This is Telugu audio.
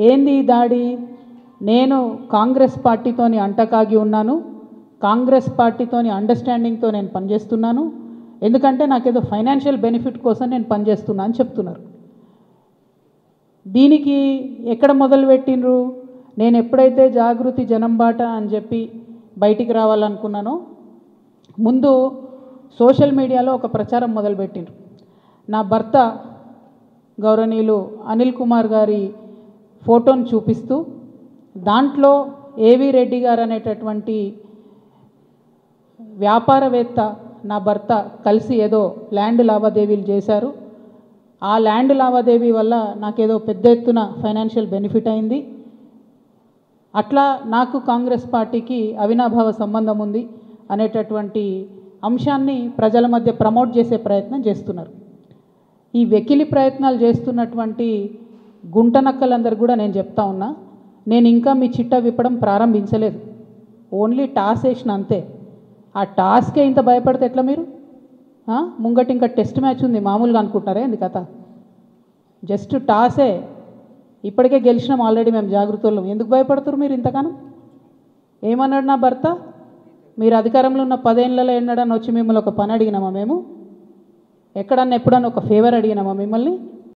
ఏంది ఈ దాడి? నేను కాంగ్రెస్ పార్టీతోని అంటకాగి ఉన్నాను, కాంగ్రెస్ పార్టీతోని అండర్స్టాండింగ్తో నేను పనిచేస్తున్నాను, ఎందుకంటే నాకేదో ఫైనాన్షియల్ బెనిఫిట్ కోసం నేను పనిచేస్తున్నా అని చెప్తున్నారు. దీనికి ఎక్కడ మొదలుపెట్టినరు? నేను ఎప్పుడైతే జాగృతి జనం బాట అని చెప్పి బయటికి రావాలనుకున్నానో ముందు సోషల్ మీడియాలో ఒక ప్రచారం మొదలుపెట్టినరు. నా భర్త గౌరవనీయులు అనిల్ కుమార్ గారి ఫోటోను చూపిస్తూ దాంట్లో ఏవి రెడ్డి గారు అనేటటువంటి వ్యాపారవేత్త నా భర్త కలిసి ఏదో ల్యాండ్ లావాదేవీలు చేశారు, ఆ ల్యాండ్ లావాదేవీ వల్ల నాకేదో పెద్ద ఎత్తున ఫైనాన్షియల్ బెనిఫిట్ అయింది, అట్లా నాకు కాంగ్రెస్ పార్టీకి అవినాభావ సంబంధం ఉంది అనేటటువంటి అంశాన్ని ప్రజల మధ్య ప్రమోట్ చేసే ప్రయత్నం చేస్తున్నారు. ఈ వెకిలి ప్రయత్నాలు చేస్తున్నటువంటి గుంటనక్కలందరూ కూడా నేను చెప్తా ఉన్నా, నేను ఇంకా మీ చిట్టా విప్పడం ప్రారంభించలేదు, ఓన్లీ టాస్ వేసిన అంతే. ఆ టాస్కే ఇంత భయపడితే ఎట్లా మీరు? ముంగటి ఇంకా టెస్ట్ మ్యాచ్ ఉంది మామూలుగా అనుకుంటారే ఎందుకు కథ? జస్ట్ టాసే, ఇప్పటికే గెలిచినాం ఆల్రెడీ మేము జాగృతులం, ఎందుకు భయపడుతున్నారు మీరు ఇంతగానో? ఏమన్నాడు నా భర్త? మీరు అధికారంలో ఉన్న 10 ఏళ్ళలో ఎన్నడన్నా వచ్చి మిమ్మల్ని ఒక పని అడిగినామా మేము? ఎక్కడన్నా ఎప్పుడన్నా ఒక ఫేవర్ అడిగినామా మిమ్మల్ని?